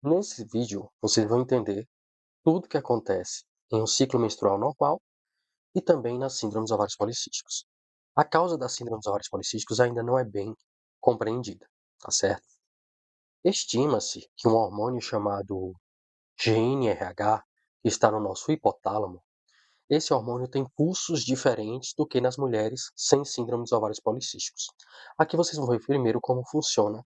Nesse vídeo, vocês vão entender tudo o que acontece em um ciclo menstrual normal e também nas síndromes ovários policísticos. A causa das síndromes ovários policísticos ainda não é bem compreendida, tá certo? Estima-se que um hormônio chamado GnRH, que está no nosso hipotálamo, esse hormônio tem pulsos diferentes do que nas mulheres sem síndromes ovários policísticos. Aqui vocês vão ver primeiro como funciona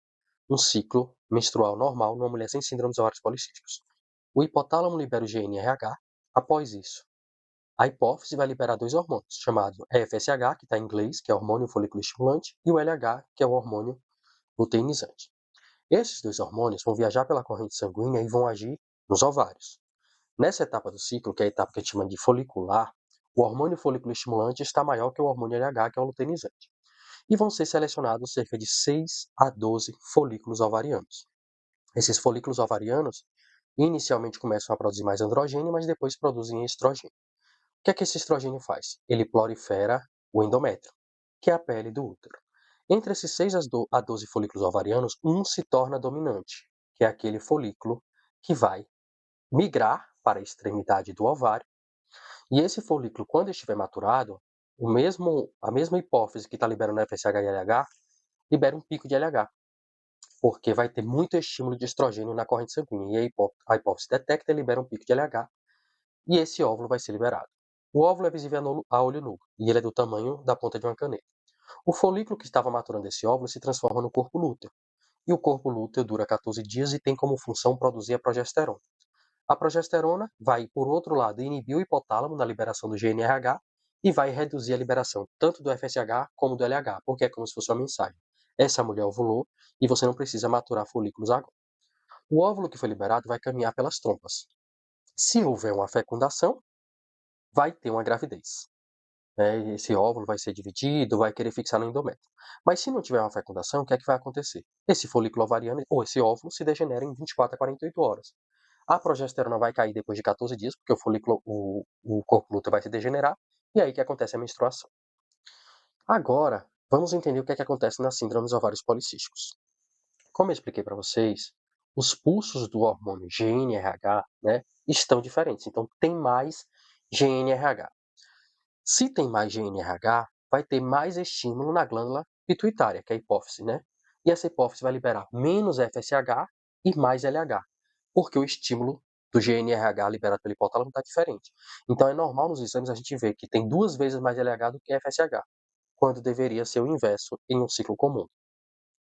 um ciclo menstrual normal numa mulher sem síndromes ovários policísticos. O hipotálamo libera o GnRH. Após isso, a hipófise vai liberar dois hormônios, chamados FSH, que está em inglês, que é hormônio folículo estimulante, e o LH, que é o hormônio luteinizante. Esses dois hormônios vão viajar pela corrente sanguínea e vão agir nos ovários. Nessa etapa do ciclo, que é a etapa que a gente chama de folicular, o hormônio folículo estimulante está maior que o hormônio LH, que é o luteinizante. E vão ser selecionados cerca de 6 a 12 folículos ovarianos. Esses folículos ovarianos inicialmente começam a produzir mais androgênio, mas depois produzem estrogênio. O que é que esse estrogênio faz? Ele prolifera o endométrio, que é a pele do útero. Entre esses 6 a 12 folículos ovarianos, um se torna dominante, que é aquele folículo que vai migrar para a extremidade do ovário. E esse folículo, quando estiver maturado, a mesma hipófise que está liberando FSH e LH, libera um pico de LH, porque vai ter muito estímulo de estrogênio na corrente sanguínea. E a hipófise detecta e libera um pico de LH, e esse óvulo vai ser liberado. O óvulo é visível a olho nu, e ele é do tamanho da ponta de uma caneta. O folículo que estava maturando esse óvulo se transforma no corpo lúteo, e o corpo lúteo dura 14 dias e tem como função produzir a progesterona. A progesterona vai, por outro lado, inibir o hipotálamo na liberação do GnRH e vai reduzir a liberação tanto do FSH como do LH, porque é como se fosse uma mensagem. Essa mulher ovulou e você não precisa maturar folículos agora. O óvulo que foi liberado vai caminhar pelas trompas. Se houver uma fecundação, vai ter uma gravidez. Esse óvulo vai ser dividido, vai querer fixar no endométrio. Mas se não tiver uma fecundação, o que é que vai acontecer? Esse folículo ovariano ou esse óvulo se degenera em 24 a 48 horas. A progesterona vai cair depois de 14 dias, porque o corpo lúteo vai se degenerar, e aí que acontece a menstruação. Agora, vamos entender o que é que acontece nas síndromes ovários policísticos. Como eu expliquei para vocês, os pulsos do hormônio GnRH, estão diferentes, então tem mais GnRH. Se tem mais GnRH, vai ter mais estímulo na glândula pituitária, que é a hipófise, E essa hipófise vai liberar menos FSH e mais LH, porque o estímulo do GnRH liberado pelo hipotálamo está diferente. Então é normal nos exames a gente ver que tem 2 vezes mais LH do que FSH, quando deveria ser o inverso em um ciclo comum.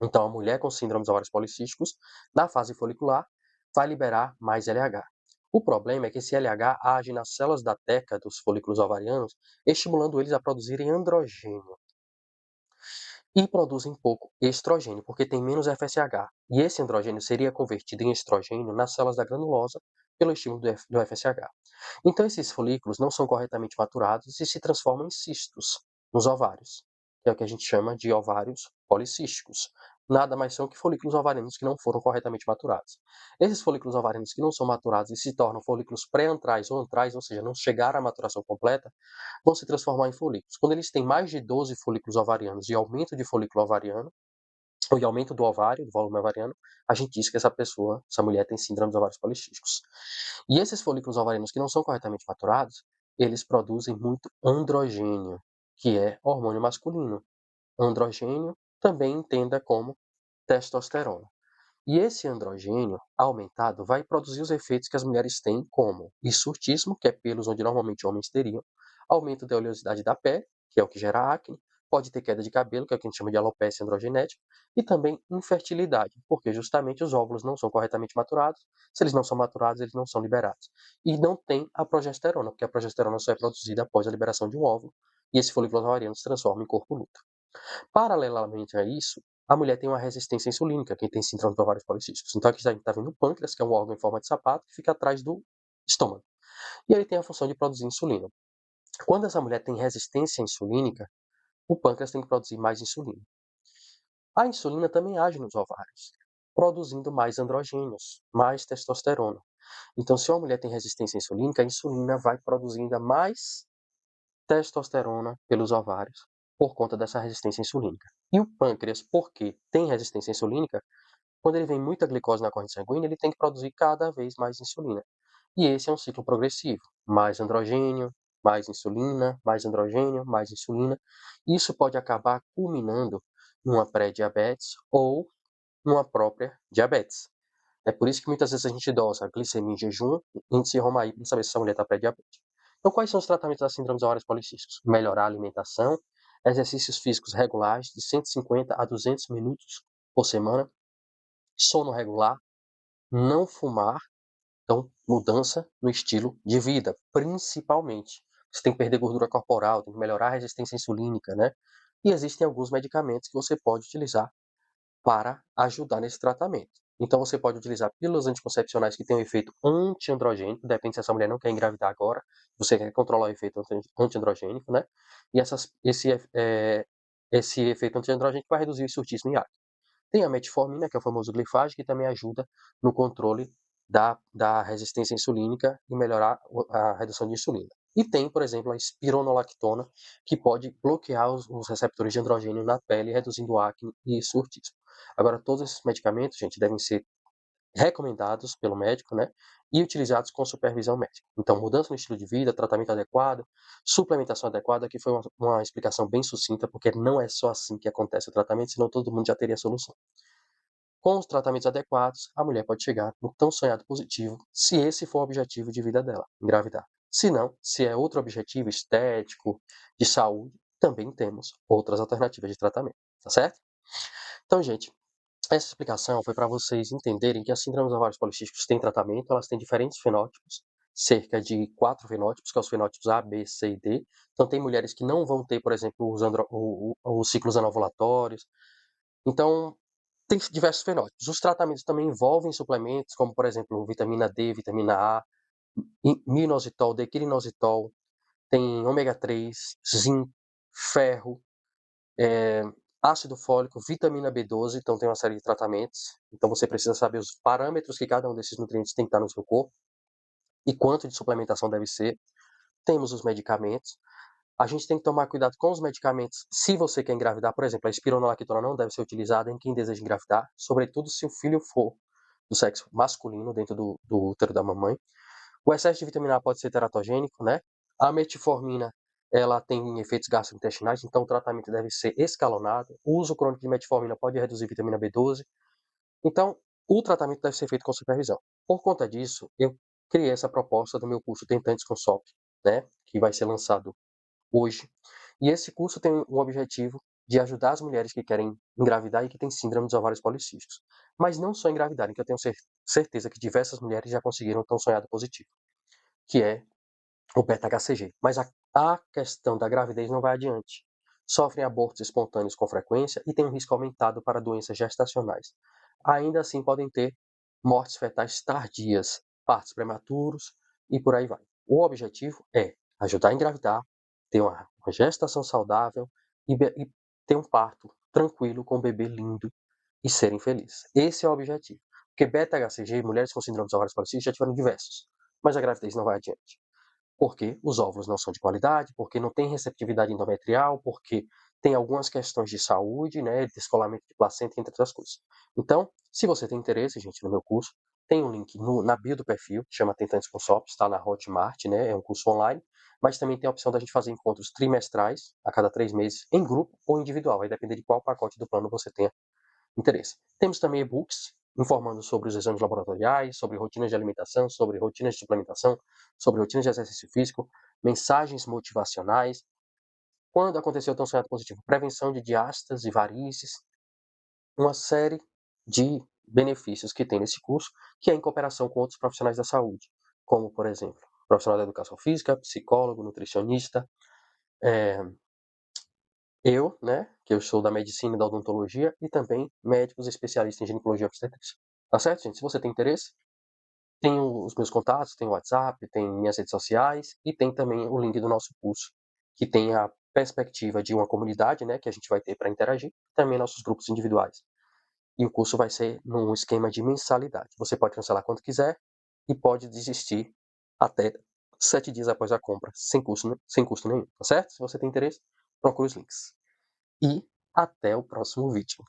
Então a mulher com síndromes ovários policísticos, na fase folicular, vai liberar mais LH. O problema é que esse LH age nas células da teca dos folículos ovarianos, estimulando eles a produzirem androgênio. E produzem pouco estrogênio, porque tem menos FSH. E esse androgênio seria convertido em estrogênio nas células da granulosa pelo estímulo do FSH. Então esses folículos não são corretamente maturados e se transformam em cistos nos ovários, que é o que a gente chama de ovários policísticos. Nada mais são que folículos ovarianos que não foram corretamente maturados. Esses folículos ovarianos que não são maturados e se tornam folículos pré-antrais ou antrais, ou seja, não chegaram à maturação completa, vão se transformar em folículos. Quando eles têm mais de 12 folículos ovarianos e aumento de folículo ovariano, ou de aumento do ovário, do volume ovariano, a gente diz que essa mulher tem síndrome dos ovários policísticos. E esses folículos ovarianos que não são corretamente maturados, eles produzem muito androgênio, que é hormônio masculino. Androgênio também entenda como testosterona. E esse androgênio aumentado vai produzir os efeitos que as mulheres têm, como hirsutismo, que é pelos onde normalmente homens teriam, aumento da oleosidade da pele, que é o que gera acne, pode ter queda de cabelo, que é o que a gente chama de alopecia androgenética, e também infertilidade, porque justamente os óvulos não são corretamente maturados, se eles não são maturados, eles não são liberados. E não tem a progesterona, porque a progesterona só é produzida após a liberação de um óvulo, e esse folículo ovariano se transforma em corpo lúteo. Paralelamente a isso, a mulher tem uma resistência insulínica, quem tem síndrome de ovários policísticos. Então aqui a gente está vendo o pâncreas, que é um órgão em forma de sapato, que fica atrás do estômago. E ele tem a função de produzir insulina. Quando essa mulher tem resistência insulínica, o pâncreas tem que produzir mais insulina. A insulina também age nos ovários, produzindo mais androgênios, mais testosterona. Então, se uma mulher tem resistência insulínica, a insulina vai produzir ainda mais testosterona pelos ovários por conta dessa resistência insulínica. E o pâncreas, porque tem resistência insulínica, Quando ele vem muita glicose na corrente sanguínea, ele tem que produzir cada vez mais insulina. E esse é um ciclo progressivo. Mais androgênio, mais insulina, mais androgênio, mais insulina. Isso pode acabar culminando numa pré-diabetes ou numa própria diabetes. É por isso que muitas vezes a gente dosa a glicemia em jejum, índice Romaí, para saber se essa mulher está pré-diabética. Então, quais são os tratamentos das síndromes ovários policísticos? Melhorar a alimentação, exercícios físicos regulares de 150 a 200 minutos por semana, sono regular, não fumar, então mudança no estilo de vida, principalmente. Você tem que perder gordura corporal, tem que melhorar a resistência insulínica, né? E existem alguns medicamentos que você pode utilizar para ajudar nesse tratamento. Então, você pode utilizar pílulas anticoncepcionais que têm um efeito antiandrogênico, depende se essa mulher não quer engravidar agora, você quer controlar o efeito antiandrogênico, né? E esse efeito antiandrogênico vai reduzir o surtismo em acne. Tem a metformina, que é o famoso glifage, que também ajuda no controle da resistência insulínica e melhorar a redução de insulina. E tem, por exemplo, a espironolactona, que pode bloquear os receptores de androgênio na pele, reduzindo o acne e surtismo. Agora, todos esses medicamentos, gente, devem ser recomendados pelo médico, né, e utilizados com supervisão médica. Então, mudança no estilo de vida, tratamento adequado, suplementação adequada, que foi uma explicação bem sucinta, porque não é só assim que acontece o tratamento, senão todo mundo já teria a solução. Com os tratamentos adequados, a mulher pode chegar no tão sonhado positivo, se esse for o objetivo de vida dela, engravidar. Se não, se é outro objetivo estético, de saúde, também temos outras alternativas de tratamento, tá certo? Então, gente, essa explicação foi para vocês entenderem que as síndromes ovários policísticos têm tratamento, elas têm diferentes fenótipos, cerca de 4 fenótipos, que são os fenótipos A, B, C e D. Então, tem mulheres que não vão ter, por exemplo, os ciclos anovulatórios. Então, tem diversos fenótipos. Os tratamentos também envolvem suplementos, como, por exemplo, vitamina D, vitamina A, minoxidil, dequinositol, tem ômega 3, zinco, ferro, ácido fólico, vitamina B12, então tem uma série de tratamentos. Então você precisa saber os parâmetros que cada um desses nutrientes tem que estar no seu corpo e quanto de suplementação deve ser. Temos os medicamentos. A gente tem que tomar cuidado com os medicamentos se você quer engravidar. Por exemplo, a espironolactona não deve ser utilizada em quem deseja engravidar, sobretudo se o filho for do sexo masculino dentro do útero da mamãe. O excesso de vitamina A pode ser teratogênico, né? A metformina, ela tem efeitos gastrointestinais, então o tratamento deve ser escalonado. O uso crônico de metformina pode reduzir vitamina B12. Então, o tratamento deve ser feito com supervisão. Por conta disso, eu criei essa proposta do meu curso Tentantes com SOP, né? Que vai ser lançado hoje. E esse curso tem um objetivo de ajudar as mulheres que querem engravidar e que têm síndrome dos ovários policísticos. Mas não só engravidarem, que eu tenho certeza que diversas mulheres já conseguiram o tão sonhado positivo, que é o beta-HCG. Mas a questão da gravidez não vai adiante. Sofrem abortos espontâneos com frequência e têm um risco aumentado para doenças gestacionais. Ainda assim, podem ter mortes fetais tardias, partos prematuros e por aí vai. O objetivo é ajudar a engravidar, ter uma gestação saudável e ter um parto tranquilo com um bebê lindo e serem felizes. Esse é o objetivo. Porque beta-HCG, mulheres com síndrome dos ovários policísticos já tiveram diversos, mas a gravidez não vai adiante porque os óvulos não são de qualidade, porque não tem receptividade endometrial, porque tem algumas questões de saúde, né, descolamento de placenta, entre outras coisas. Então, se você tem interesse, gente, no meu curso, tem um link na bio do perfil, que chama Tentantes com SOP, está na Hotmart, né, é um curso online, mas também tem a opção da gente fazer encontros trimestrais, a cada 3 meses, em grupo ou individual, vai depender de qual pacote do plano você tenha interesse. Temos também e-books informando sobre os exames laboratoriais, sobre rotinas de alimentação, sobre rotinas de suplementação, sobre rotinas de exercício físico, mensagens motivacionais. Quando aconteceu o tão sonhado positivo, prevenção de diástases e varizes, uma série de benefícios que tem nesse curso, que é em cooperação com outros profissionais da saúde, como, por exemplo, profissional da educação física, psicólogo, nutricionista, é, eu, né, que eu sou da medicina e da odontologia, e também médicos especialistas em ginecologia e obstetrícia. Tá certo, gente? Se você tem interesse, tem os meus contatos, tem o WhatsApp, tem minhas redes sociais e tem também o link do nosso curso, que tem a perspectiva de uma comunidade, né, que a gente vai ter para interagir, também nossos grupos individuais. E o curso vai ser num esquema de mensalidade. Você pode cancelar quando quiser e pode desistir até 7 dias após a compra, sem custo nenhum, tá certo? Se você tem interesse, procure os links. E até o próximo vídeo.